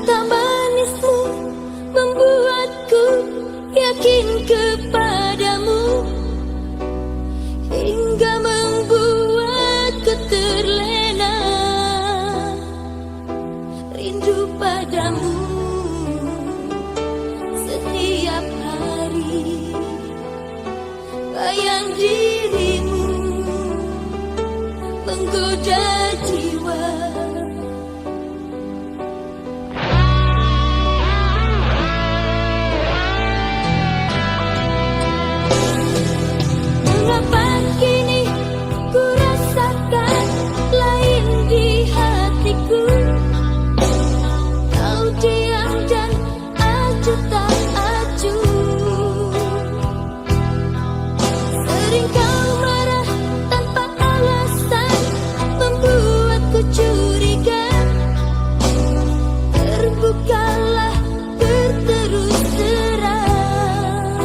Kata manismu membuatku yakin kepadamu, hingga membuatku terlena rindu padamu. Setiap hari bayang dirimu menggoda jiwa. Mengapa kini ku rasakan lain di hatiku? Kau diam dan acuh tak acuh. Sering kau marah tanpa alasan, membuatku curiga. Terbukalah berterus terang.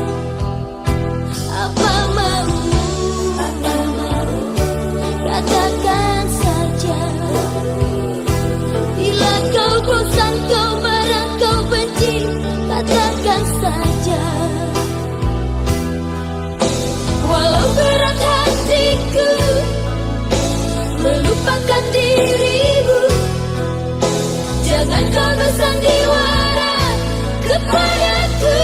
Apa maumu? Katakan saja. Bila kau bosan, kau marah, kau benci, katakan saja. Walau berat hatiku melupakan dirimu, jangan kau bersandiwara kepadaku.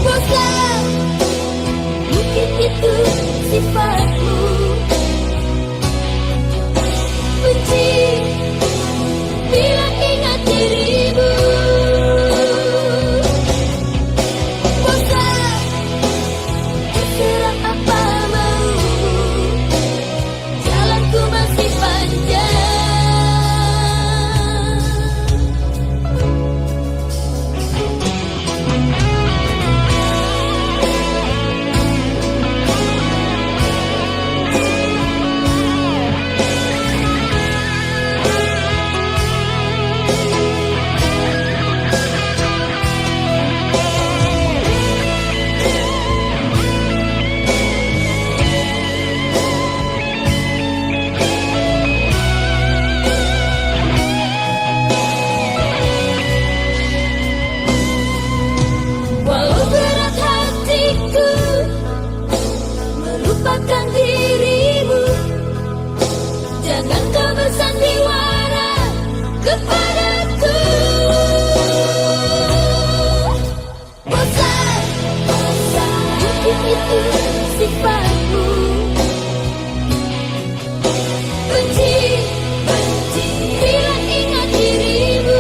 Bosan, mungkin itu sifatmu. Benci bila ingat dirimu. Bosan, terserah apa maumu, jalanku masih panjang. Walau berat hatiku melupakan dirimu, jangan kau bersandiwara kepadaku. Bosan, mungkin itu sifatmu. Benci bila ingat dirimu.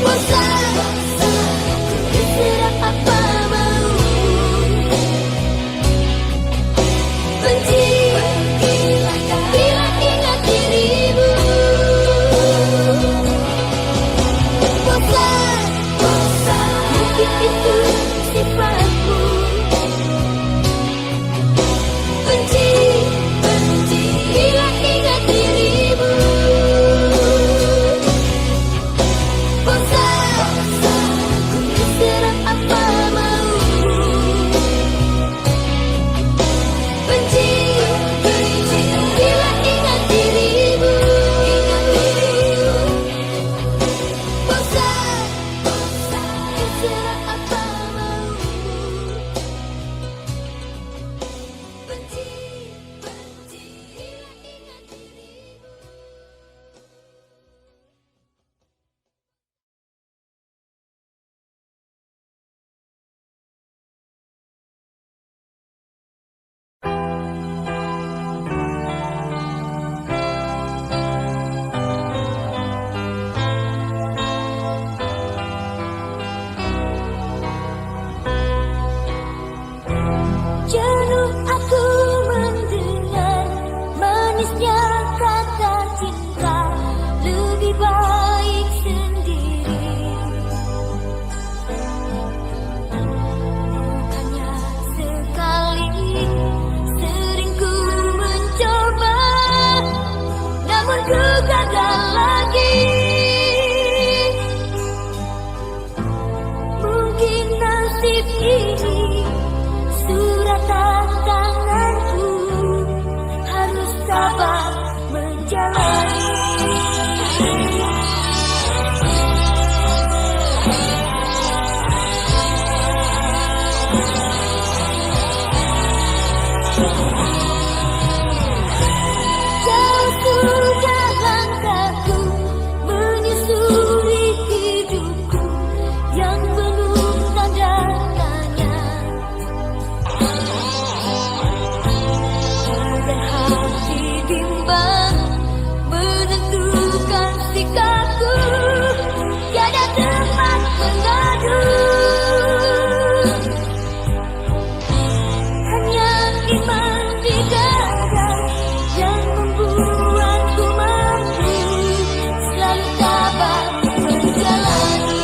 Bosan, terserah apa maumu. Benci bila ingat dirimu. Bosan, mungkin itu sifatmu. Benci bila ingat dirimu. Bosan, terserah apa maumu. Benci bila ingat dirimu. Bosan, terserah apa maumu. Benci bila ingat dirimu. Jenuh aku mendengar manisnya kata cinta, lebih baik sendiri. Bukannya sekali, sering ku mencoba, namun ku gagal lagi. Mungkin nasib ini surat tanganku, harus sabar masih kaku, tiada tempat mengadu. Hanya iman di dada yang membuatku mampu selalu tabah menjalani.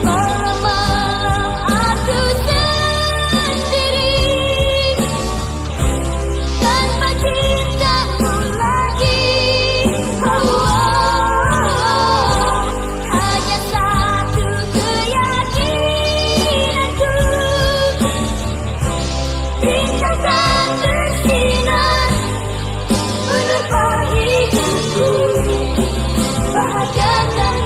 Malam-malam aku sendiri tanpa cintamu lagi. Hanya satu keyakinanku, bintang bersinar menerpa hidupku, bahagia dan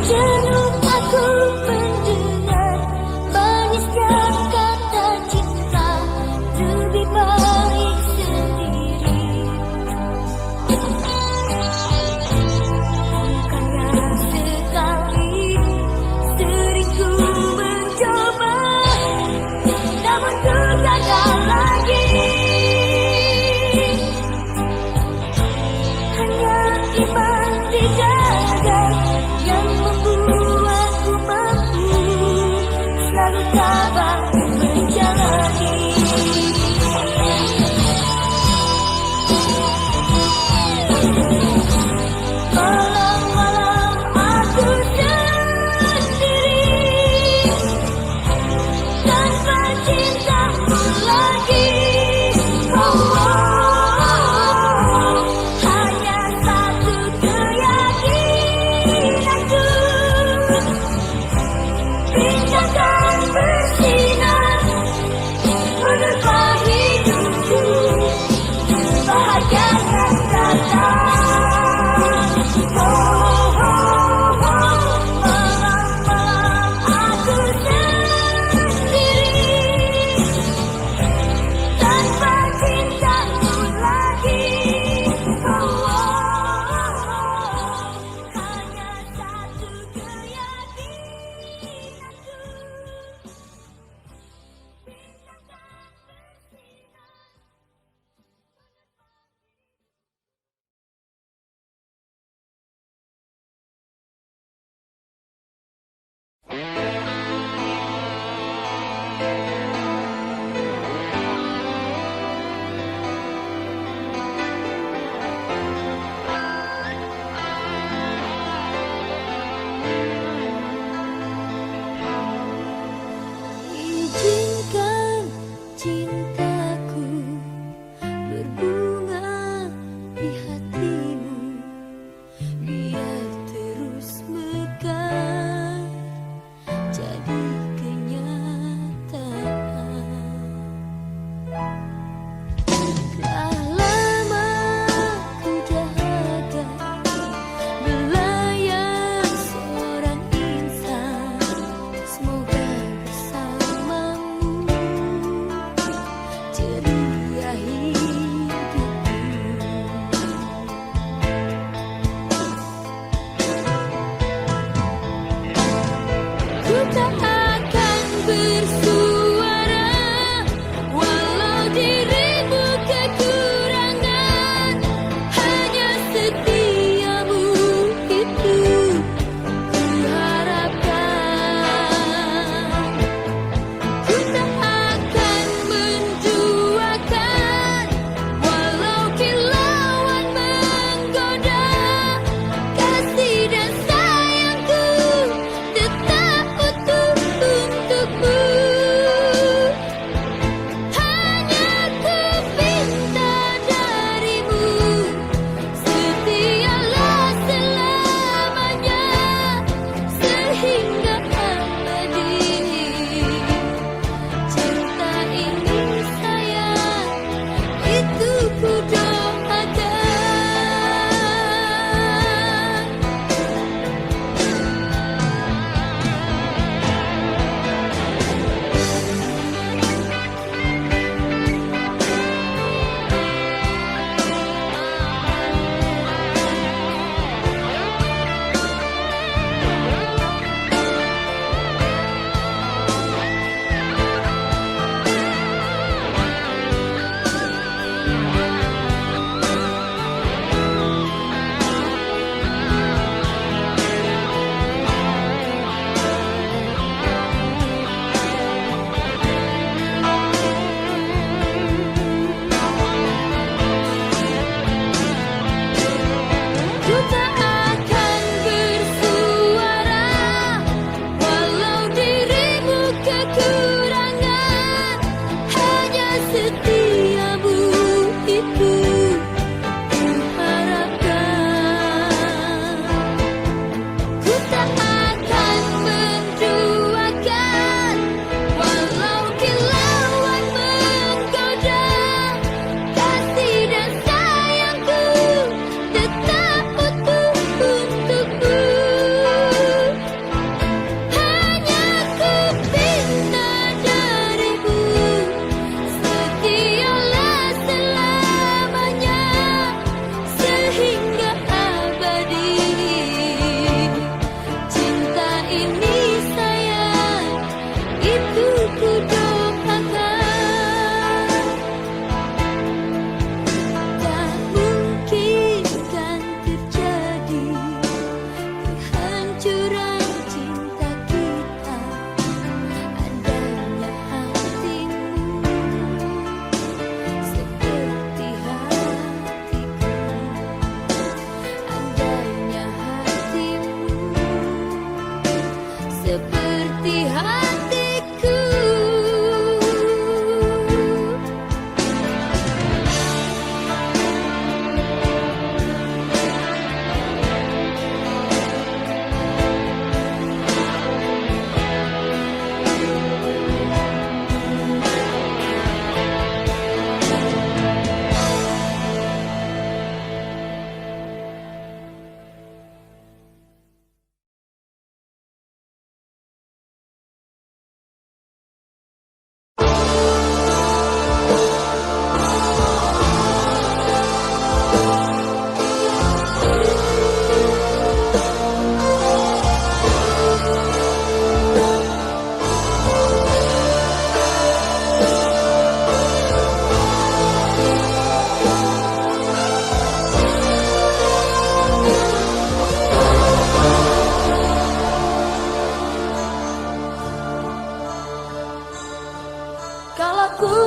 jenuh aku mendengar manisnya kata cinta, lebih baik sendiri. Bukannya sekali sering ku mencoba, namun ku gagal lagi. Hanya iman di dada yang membuatku mampu selalu tabah menjalani. Malam-malam aku sendiri tanpa cintamu lagi. Hanya satu keyakinanku, bintang bersinar menerpa hidupku, bahagia dan datang. Malam-malam aku sendiri tanpa cintamu lagi. Hanya satu keyakinanku. Izinkan cintaku berbunga di hatimu, biar terus mekar jadi kenyataan. Telah lama ku jaga belayar seorang insan, semoga bersamamu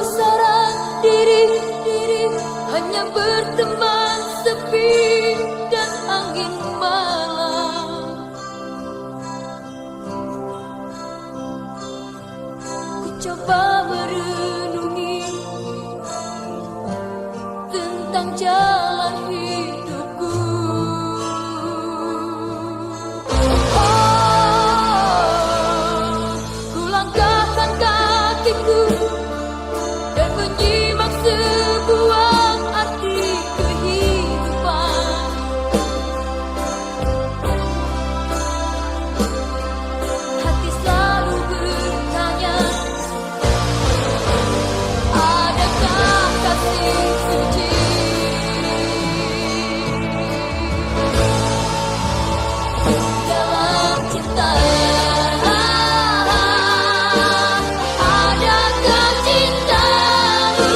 seorang diri hanya berteman sepi dan angin malam. Ku coba merenungi tentang jalan hidupku. Ku langkahkan kakiku dan menyimak sebuah arti kehidupan. Hati selalu bertanya, adakah kasih suci dalam cinta? Adakah cintamu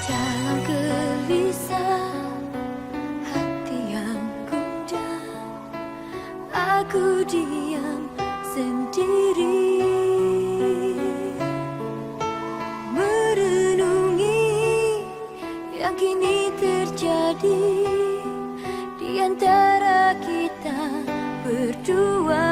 Dalam gelisah hati yang gundah, aku diam sendiri, merenungi yang kini terjadi di antara kita berdua.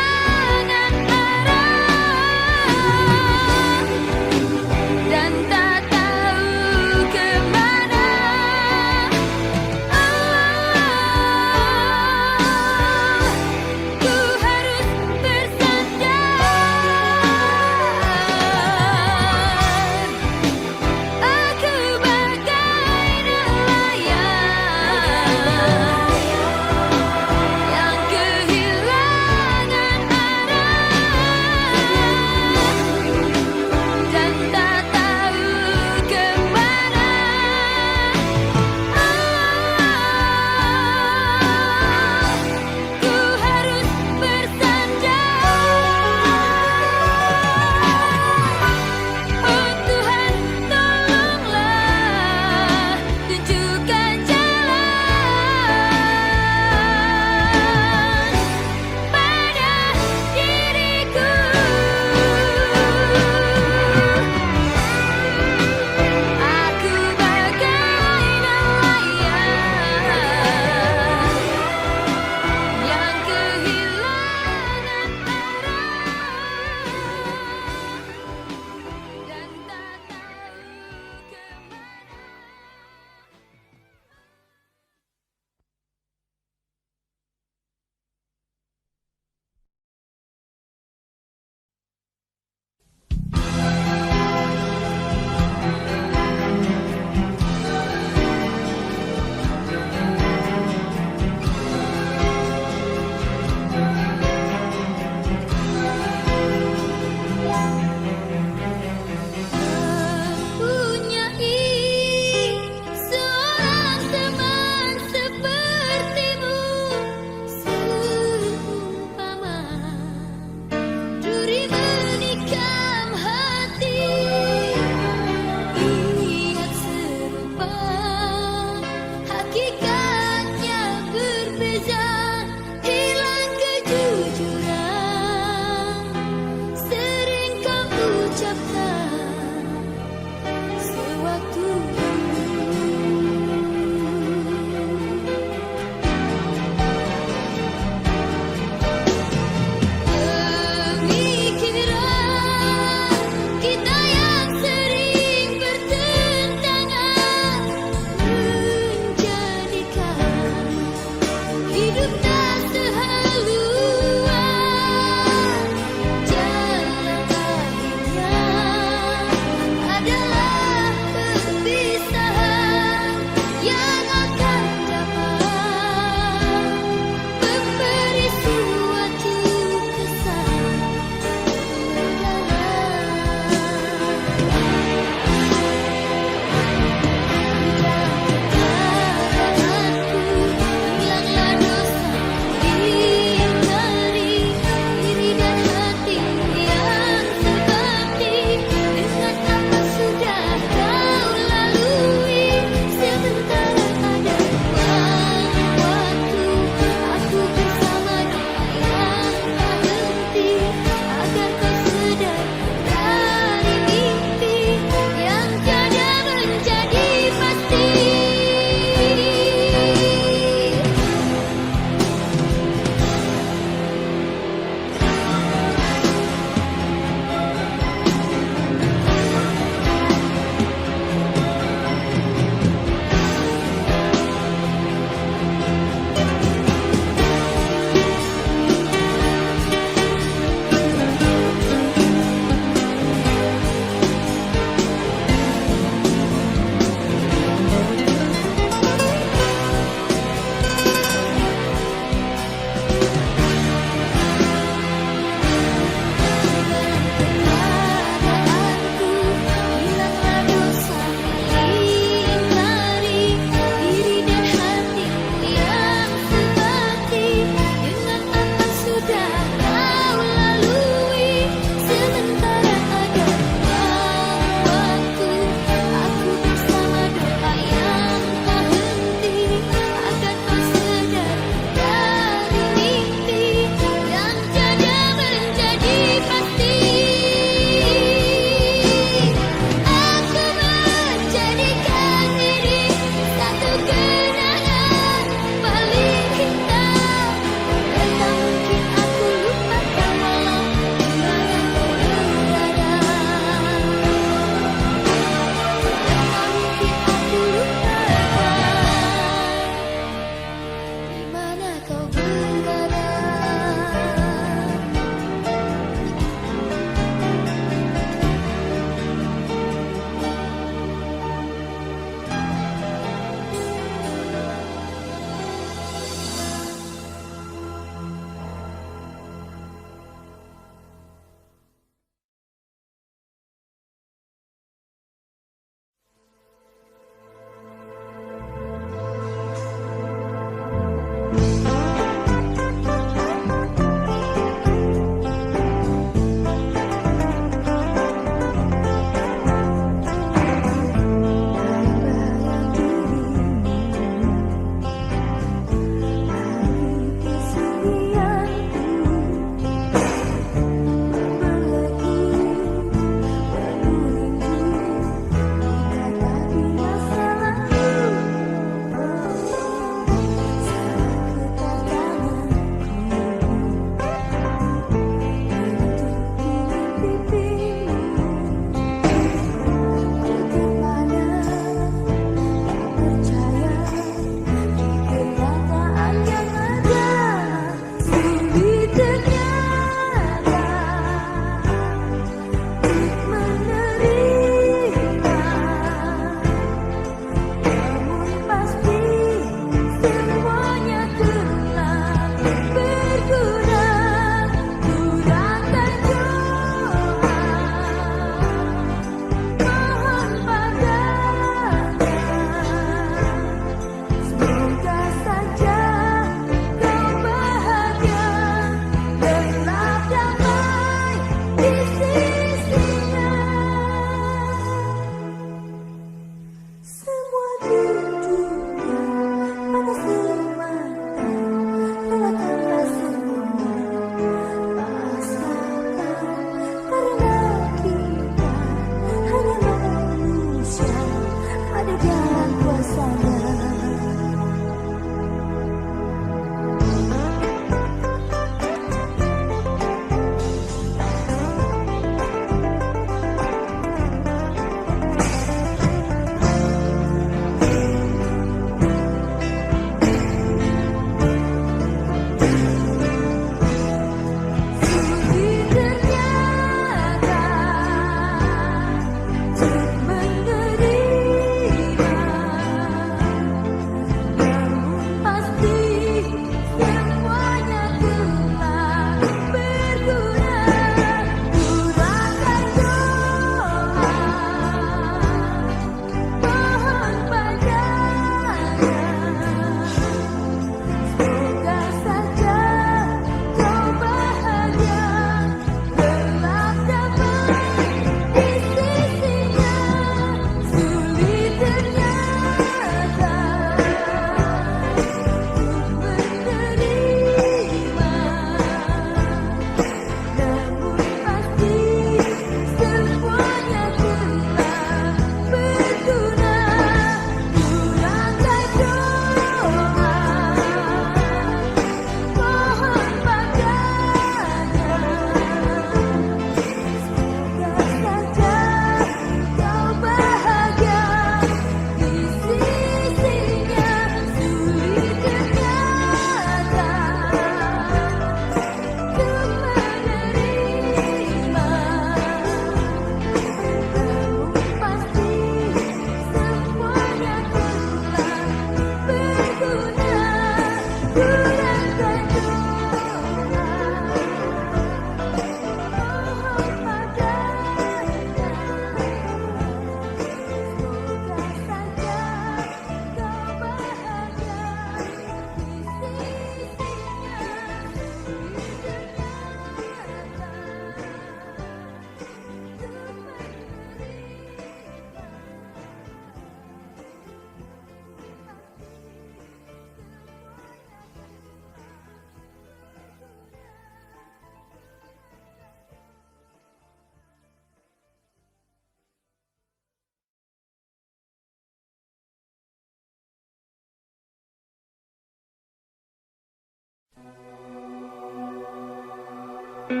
Telah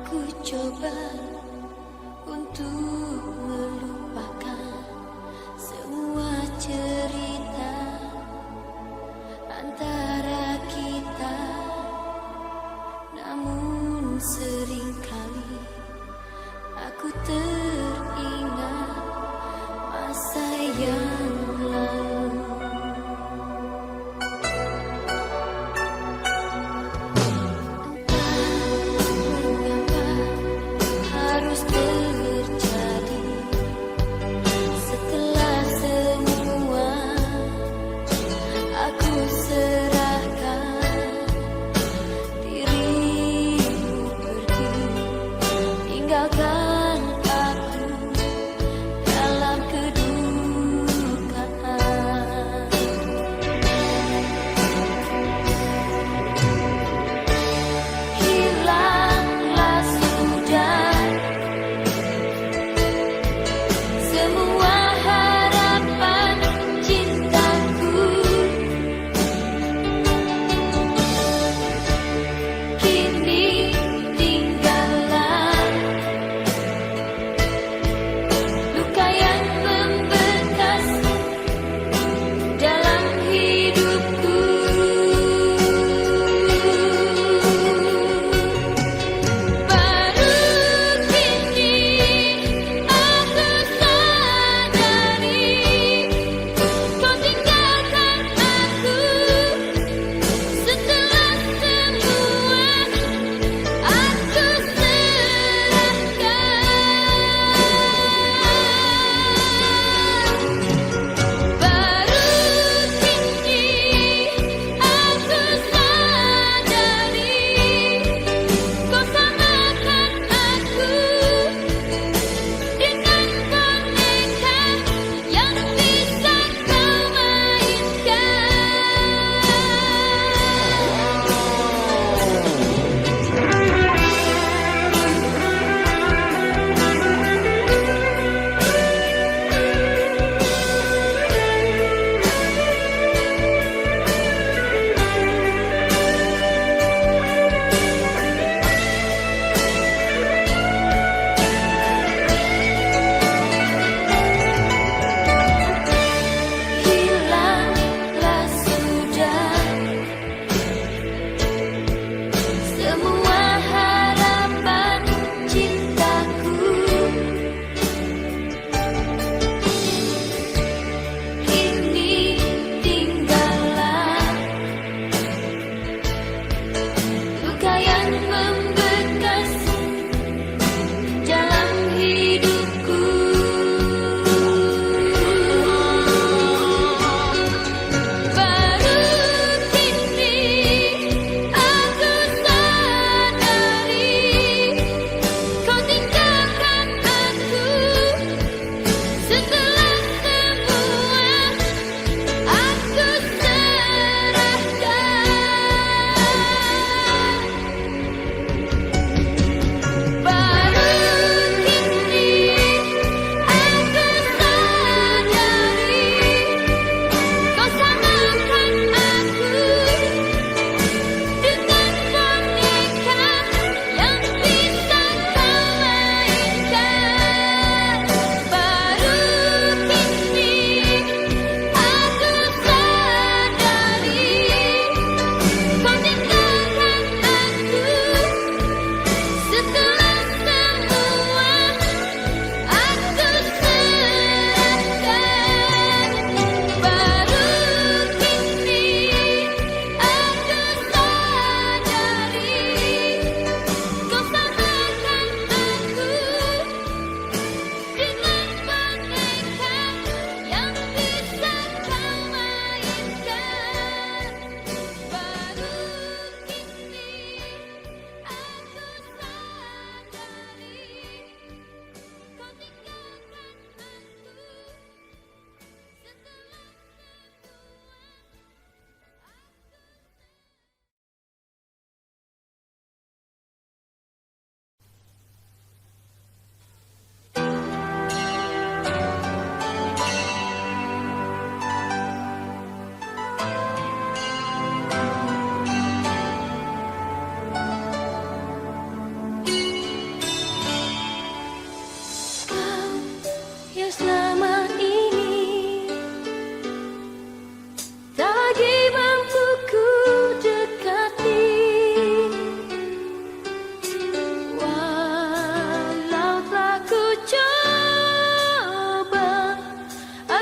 ku coba untuk melupakan semua cerita antara kita, namun seringkali aku teringat masa yang lalu. Harus terjadi setelah semua aku serahkan dirimu pergi, tinggalkan aku dalam kedukaan.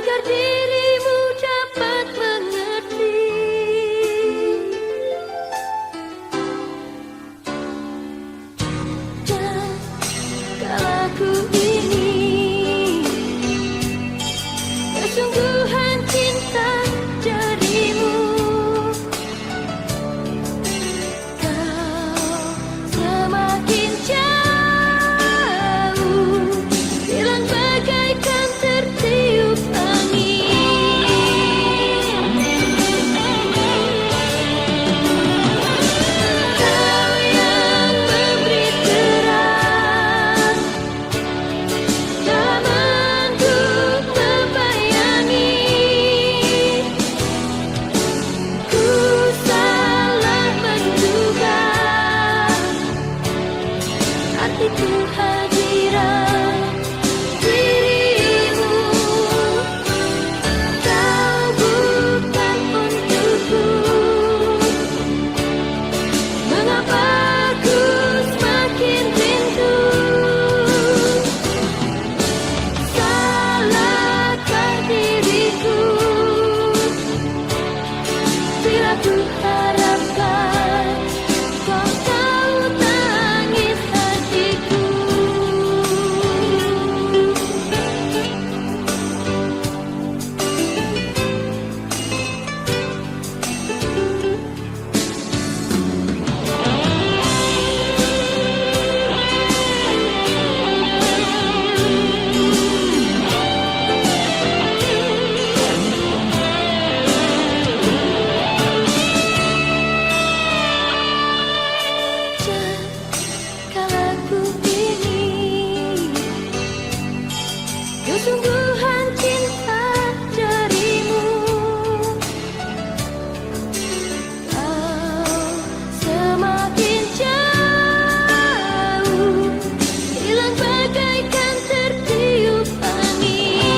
agar dirimu dapat mengerti. Dan kalau ku ini kesungguhan cinta darimu, kau semakin jauh, hilang bagaikan tertiup angin. Kau yang memberi terang dalam untuk membayangi. Ku salah menduga arti kehadiran dirimu. Kau bukan untukku. Mengapa ku semakin rindu? Salahkah diriku bila ku harapkan kau tahu tangis hatiku? Kalau ku ini kesungguhan cinta darimu, kau semakin jauh, hilang bagaikan tertiup angin.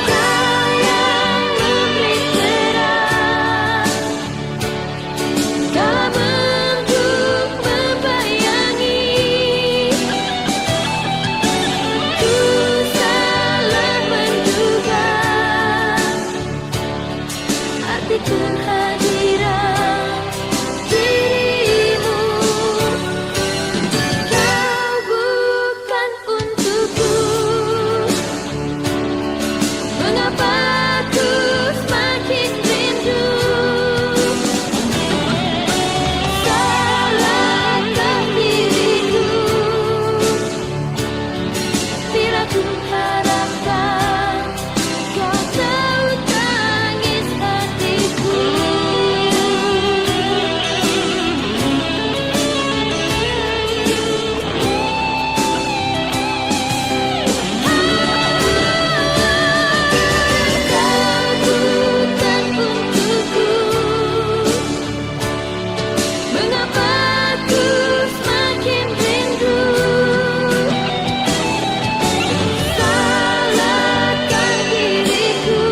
Kau yang memberi terang dalam bentuk membayangi. Ku salah menduga arti kehadiran dirimu. Kau bukan untukku. Mengapa ku semakin rindu? Salahkah diriku bila ku harapkan kau tahu tangis hatiku? Kau bukan untukku. Mengapa ku semakin rindu? Salahkah diriku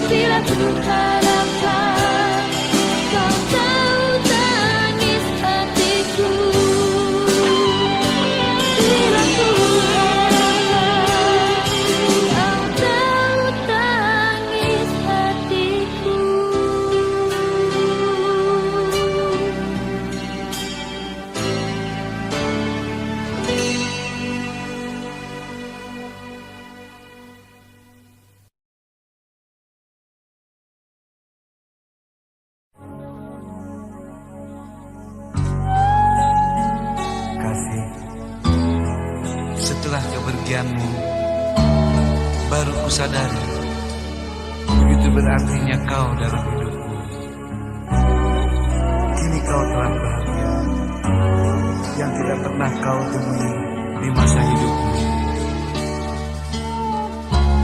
bila ku harapkan kau tahu tangis hatiku? Bila ku harapkan kau tahu tangis hatiku. Kasih, setelah kepergianmu, baru ku sadari begitu berartinya kau dalam hidupku. Kini kau telah bahagia, yang tidak pernah kau temui di masa hidupmu.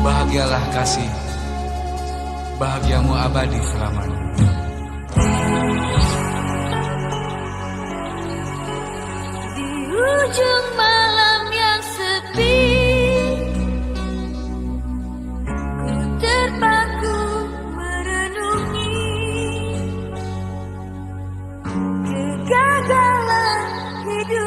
Bahagialah kasih, bahagiamu abadi selamanya. Di ujung malam yang sepi, ku terpaku merenungi kegagalan hidup.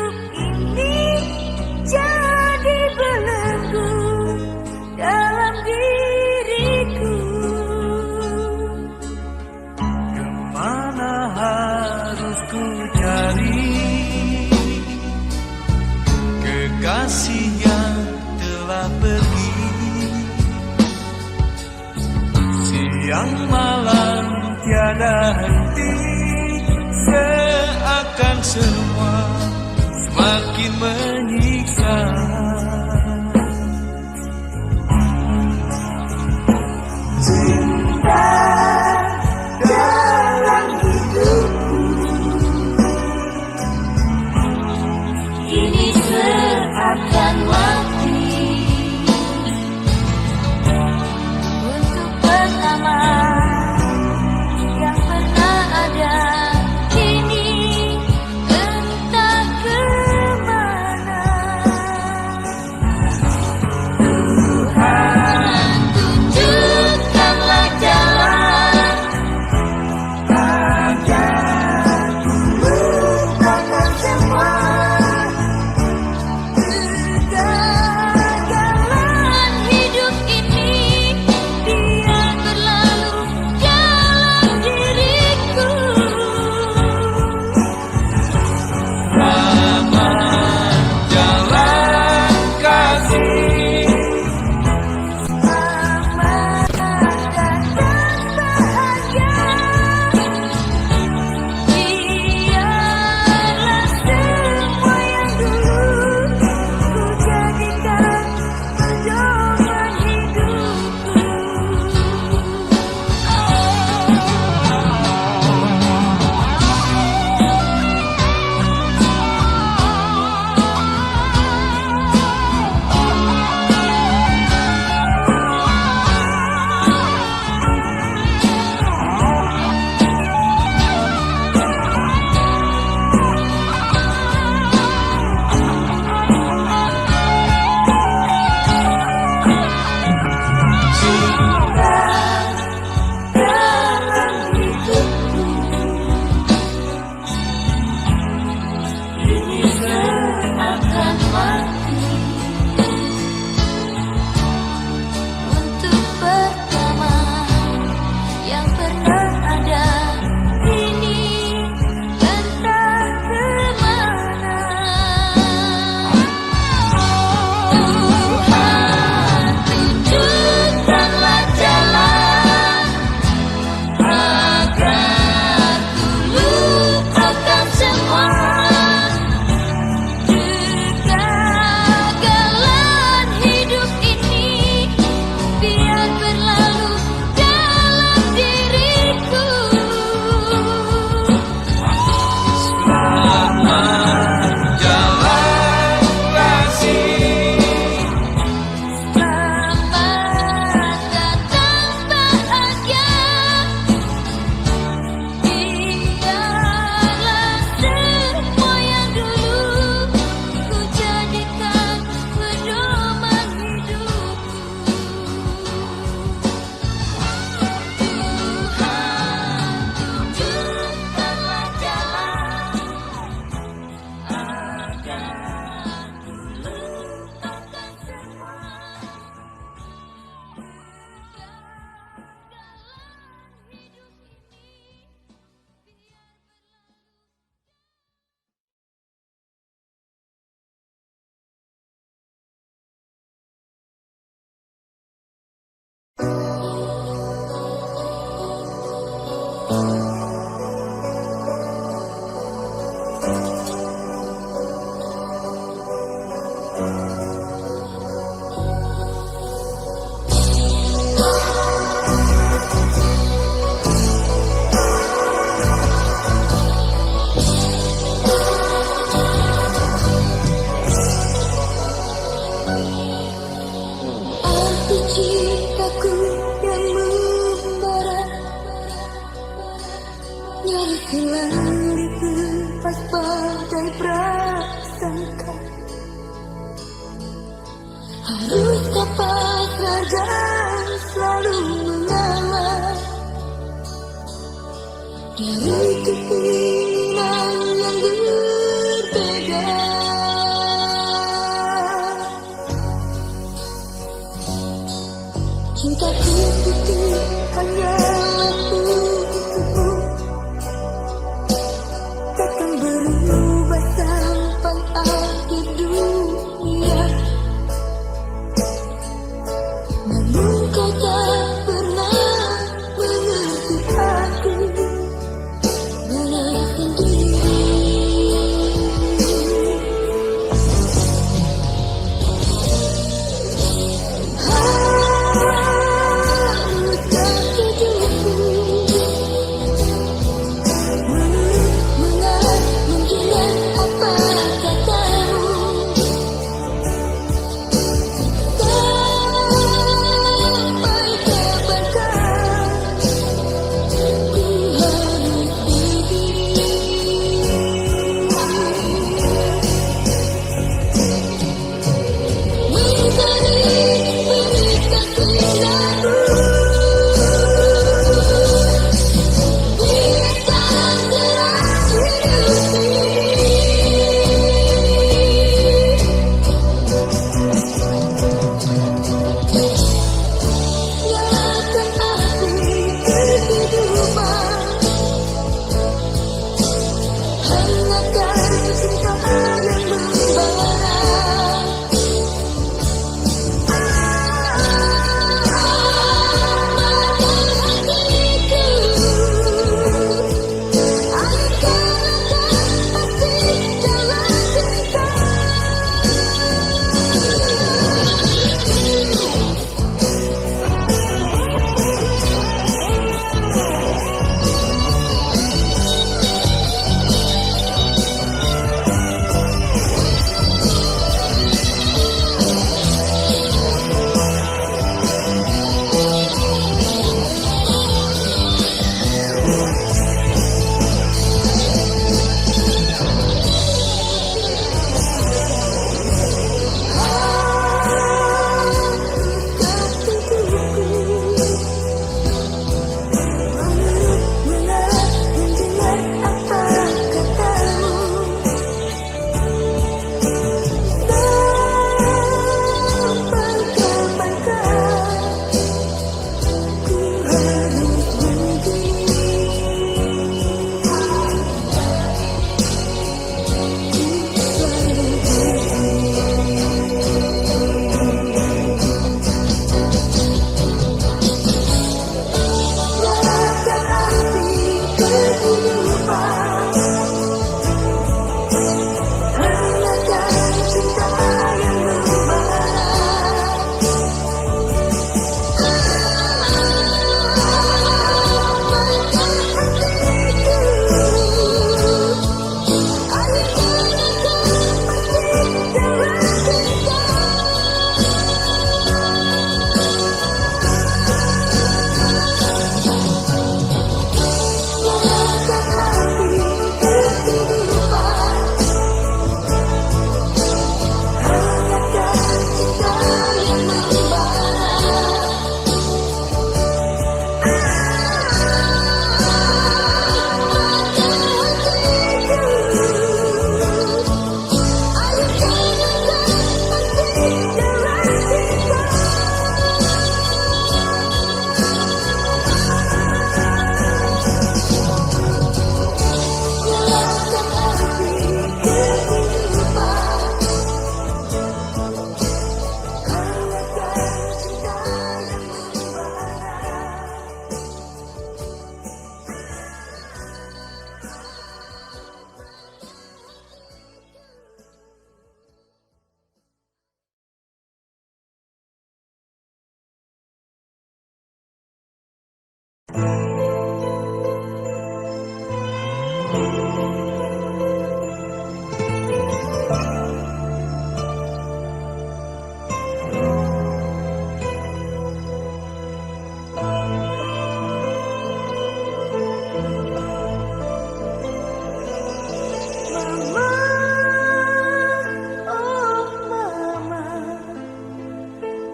semua semakin menyiksa. Cinta dalam hidupku Kini seakan mati. Untuk pertama yang pernah ada, kini entah kemana. Tuhan, tunjukkanlah jalan agar ku lupakan semua kegagalan hidup ini, biar berlalu dalam diriku. selamat jalan kasih. Selamat datang bahagia. Biarlah semua yang dulu ku jadikan pedoman hidupku. Dalam hidupku ini seakan mati. Untuk pertama yang pernah ada, kini entah kemana. Tuhan, tunjukkanlah jalan agar ku lupakan semua kegagalan hidup ini, biar berlalu dalam diriku. Selamat jalan kasih. Selamat datang bahagia. Biarlah semua yang dulu ku jadikan pedoman hidupku. Tuhan, tunjukkanlah jalan agar ku lupakan semua kegagalan hidup ini. Arti cintaku yang membara, nyaris hilang dikepas badai prasangka. Haruskah pasrah dan selalu mengalah dari keinginan yang berbeda? Cintaku itu hanyalah untukmu, takkan berubah sampai akhir dunia. Namun kau tak pernah mengerti aku, menangis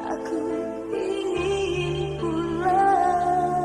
Aku ingin pulang.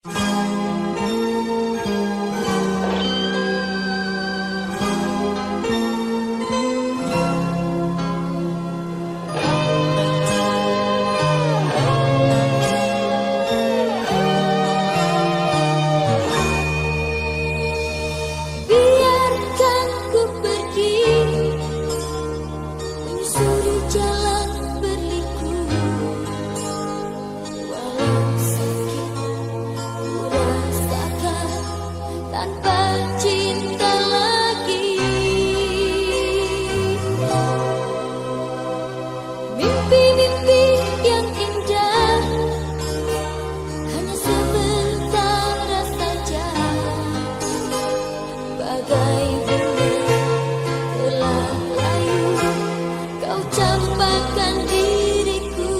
Biarkan ku pergi menyusuri jalan berliku, walau sakit ku rasakan tanpa cinta lagi. Mimpi-mimpi yang indah hanya sebentar saja, bagai bunga telah layu kau campakkan diriku.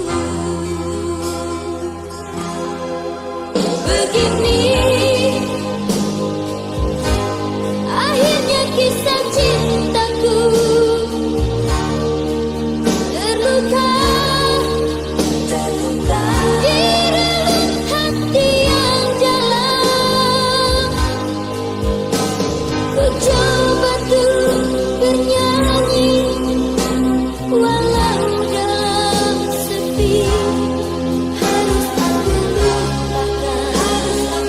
Begini akhirnya kisah cintaku, terluka di relung hati yang dalam. Ku coba tuh bernyanyi walau dalam sepi. Harus aku lupakan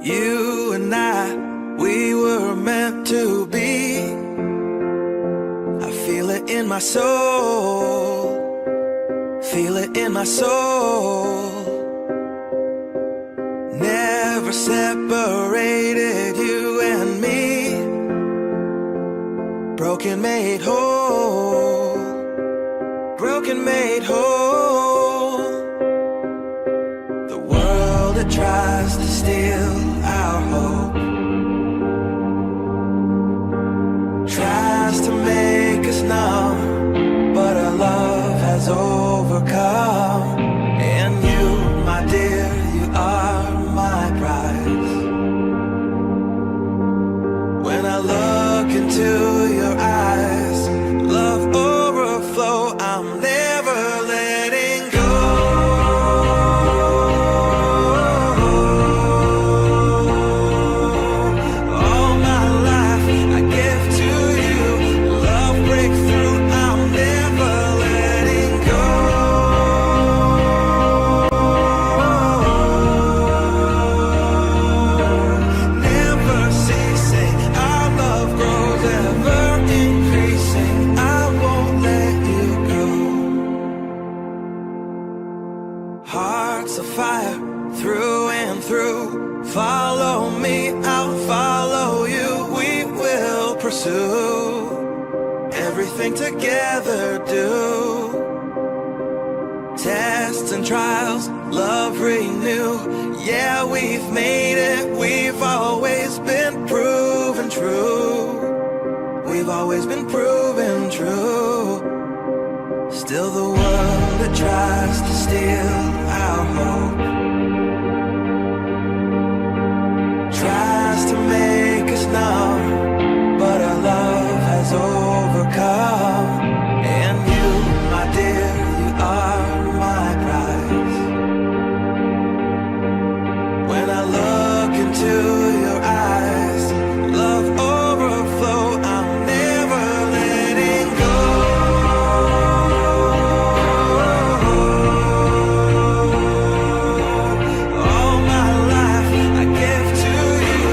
You and I, we were meant to be. I feel it in my soul, feel it in my soul. Never separated, you and me. Broken made whole, broken made whole. The world that tries to steal our hope tries to make us numb, but our love has overcome. And you, my dear, you are my prize. When I look into your eyes, love overflow, I'm never letting go. All my life I give to you, love breakthrough, I'm never letting go. Never ceasing, our love grows ever increasing, I won't let you go. Hearts of fire through and through, follow me, I'll follow you, we will pursue everything together, do tests and trials, love renew. Yeah, we've made it, we've always been proven true. We've always been proven true. Still the world that tries to steal our hope tries to make us numb, but our love has overcome. And you, my dear, you are my prize. When I look into your eyes, love overflow, I'm never letting go. All my life I give to you,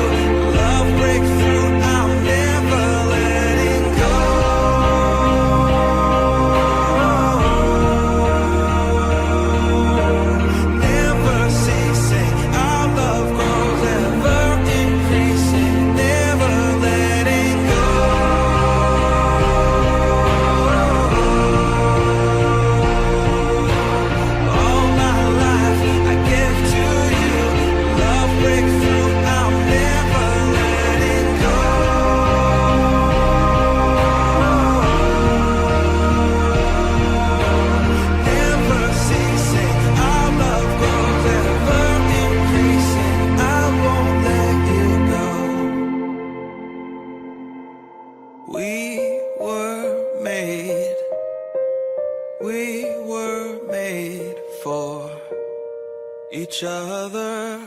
love breakthrough, I'm never letting go. Never ceasing, our love grows ever increasing, never letting go. All my life I give to you, love breakthrough, I'm never letting go. Never ceasing, our love grows ever increasing, I won't let you go. We were made for each other.